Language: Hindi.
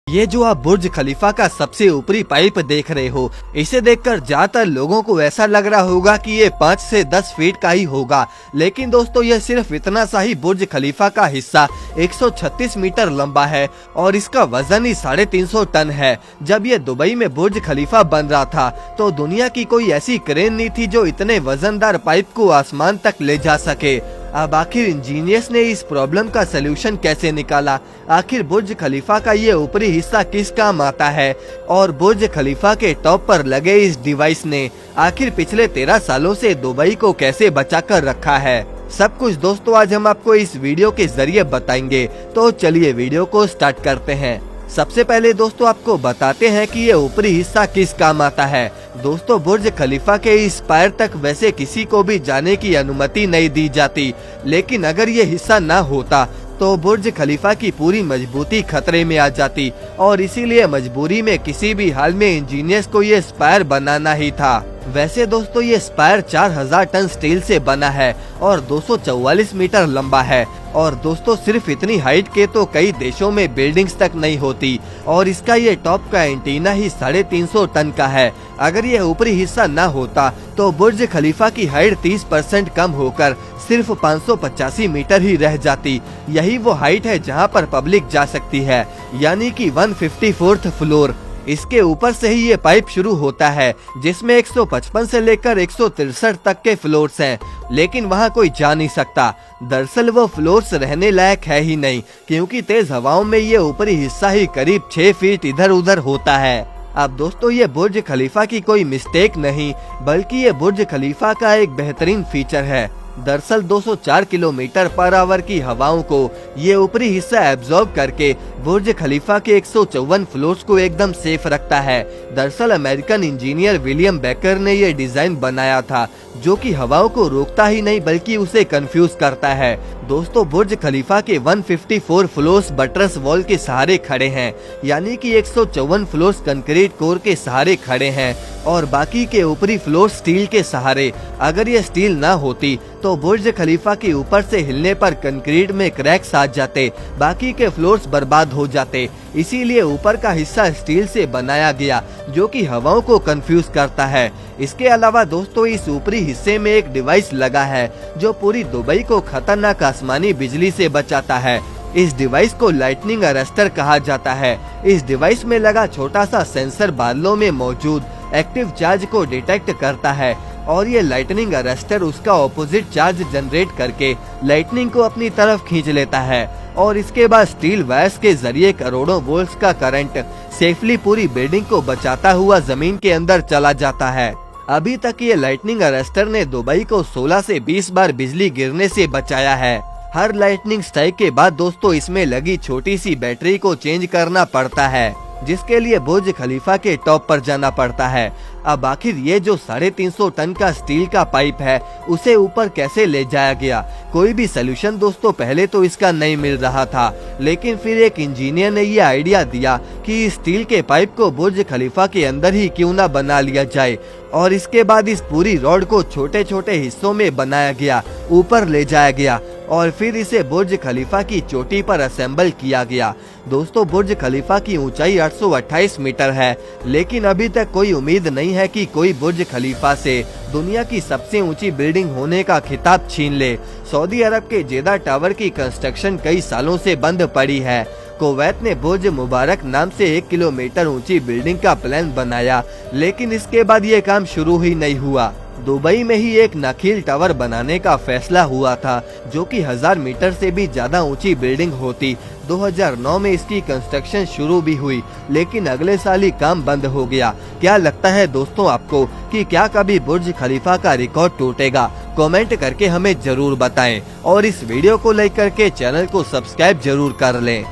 ये जो आप बुर्ज खलीफा का सबसे ऊपरी पाइप देख रहे हो, इसे देखकर ज्यादातर लोगों को ऐसा लग रहा होगा कि ये 5 से 10 फीट का ही होगा, लेकिन दोस्तों ये सिर्फ इतना सा ही बुर्ज खलीफा का हिस्सा 136 मीटर लंबा है और इसका वजन ही 350 टन है। जब ये दुबई में बुर्ज खलीफा बन रहा था तो दुनिया की कोई ऐसी क्रेन नहीं थी जो इतने वजनदार पाइप को आसमान तक ले जा सके। अब आखिर इंजीनियर्स ने इस प्रॉब्लम का सलूशन कैसे निकाला? आखिर बुर्ज खलीफा का ये ऊपरी हिस्सा किस काम आता है और बुर्ज खलीफा के टॉप पर लगे इस डिवाइस ने आखिर पिछले 13 सालों से दुबई को कैसे बचा कर रखा है? सब कुछ दोस्तों आज हम आपको इस वीडियो के जरिए बताएंगे, तो चलिए वीडियो को स्टार्ट करते हैं। सबसे पहले दोस्तों आपको बताते हैं कि ये ऊपरी हिस्सा किस काम आता है। दोस्तों बुर्ज खलीफा के इस स्पायर तक वैसे किसी को भी जाने की अनुमति नहीं दी जाती, लेकिन अगर ये हिस्सा ना होता तो बुर्ज खलीफा की पूरी मजबूती खतरे में आ जाती और इसीलिए मजबूरी में किसी भी हाल में इंजीनियर्स को ये स्पायर बनाना ही था। वैसे दोस्तों ये स्पायर 4000 टन स्टील से बना है और 244 मीटर लंबा है और दोस्तों सिर्फ इतनी हाइट के तो कई देशों में बिल्डिंग्स तक नहीं होती और इसका ये टॉप का एंटीना ही 350 टन का है। अगर ये ऊपरी हिस्सा ना होता तो बुर्ज खलीफा की हाइट 30% कम होकर सिर्फ 585 मीटर ही रह जाती। यही वो हाइट है जहां पर पब्लिक जा सकती है, यानी कि 154th फ्लोर। इसके ऊपर से ही ये पाइप शुरू होता है जिसमें 155 से लेकर 163 तक के फ्लोर्स हैं, लेकिन वहाँ कोई जा नहीं सकता। दरअसल वो फ्लोर्स रहने लायक है ही नहीं, क्योंकि तेज हवाओं में ये ऊपरी हिस्सा ही करीब 6 फीट इधर उधर होता है। अब दोस्तों ये बुर्ज खलीफा की कोई मिस्टेक नहीं, बल्कि ये बुर्ज खलीफा का एक बेहतरीन फीचर है। दरअसल 204 किलोमीटर पर आवर की हवाओं को ये ऊपरी हिस्सा एब्जॉर्ब करके बुर्ज खलीफा के 154 फ्लोर्स को एकदम सेफ रखता है। दरअसल अमेरिकन इंजीनियर विलियम बेकर ने ये डिजाइन बनाया था जो कि हवाओं को रोकता ही नहीं बल्कि उसे कंफ्यूज करता है। दोस्तों बुर्ज खलीफा के 154 फ्लोर्स बटरस वॉल के सहारे खड़े हैं, यानी कि 154 फ्लोर्स कंक्रीट कोर के सहारे खड़े हैं और बाकी के ऊपरी फ्लोर स्टील के सहारे। अगर ये स्टील ना होती तो बुर्ज खलीफा के ऊपर से हिलने पर कंक्रीट में क्रैक्स आ जाते, बाकी के फ्लोर्स बर्बाद हो जाते। इसीलिए ऊपर का हिस्सा स्टील से बनाया गया जो कि हवाओं को कंफ्यूज करता है। इसके अलावा दोस्तों इस ऊपरी हिस्से में एक डिवाइस लगा है जो पूरी दुबई को खतरनाक आसमानी बिजली से बचाता है। इस डिवाइस को लाइटनिंग अरेस्टर कहा जाता है। इस डिवाइस में लगा छोटा सा सेंसर बादलों में मौजूद एक्टिव चार्ज को डिटेक्ट करता है और ये लाइटनिंग अरेस्टर उसका ऑपोजिट चार्ज जनरेट करके लाइटनिंग को अपनी तरफ खींच लेता है और इसके बाद स्टील वायर्स के जरिए करोड़ों वोल्ट्स का करंट सेफली पूरी बिल्डिंग को बचाता हुआ जमीन के अंदर चला जाता है। अभी तक ये लाइटनिंग अरेस्टर ने दुबई को 16 से 20 बार बिजली गिरने से बचाया है। हर लाइटनिंग स्ट्राइक के बाद दोस्तों इसमें लगी छोटी सी बैटरी को चेंज करना पड़ता है, जिसके लिए बुर्ज खलीफा के टॉप पर जाना पड़ता है। अब आखिर ये जो 350 टन का स्टील का पाइप है उसे ऊपर कैसे ले जाया गया? कोई भी सलूशन दोस्तों पहले तो इसका नहीं मिल रहा था, लेकिन फिर एक इंजीनियर ने ये आइडिया दिया कि इस स्टील के पाइप को बुर्ज खलीफा के अंदर ही क्यों ना बना लिया जाए और इसके बाद इस पूरी रॉड को छोटे छोटे हिस्सों में बनाया गया, ऊपर ले जाया गया और फिर इसे बुर्ज खलीफा की चोटी पर असेंबल किया गया। दोस्तों बुर्ज खलीफा की ऊंचाई 828 मीटर है, लेकिन अभी तक कोई उम्मीद नहीं है कि कोई बुर्ज खलीफा से दुनिया की सबसे ऊंची बिल्डिंग होने का खिताब छीन ले। सऊदी अरब के जेदा टावर की कंस्ट्रक्शन कई सालों से बंद पड़ी है। कुवैत ने बुर्ज मुबारक नाम से 1 किलोमीटर ऊंची बिल्डिंग का प्लान बनाया, लेकिन इसके बाद ये काम शुरू ही नहीं हुआ। दुबई में ही एक नखील टावर बनाने का फैसला हुआ था जो कि 1000 मीटर से भी ज्यादा ऊंची बिल्डिंग होती। 2009 में इसकी कंस्ट्रक्शन शुरू भी हुई, लेकिन अगले साल ही काम बंद हो गया। क्या लगता है दोस्तों आपको कि क्या कभी बुर्ज खलीफा का रिकॉर्ड टूटेगा? कमेंट करके हमें जरूर बताएं और इस वीडियो को लाइक करके चैनल को सब्सक्राइब जरूर कर लें।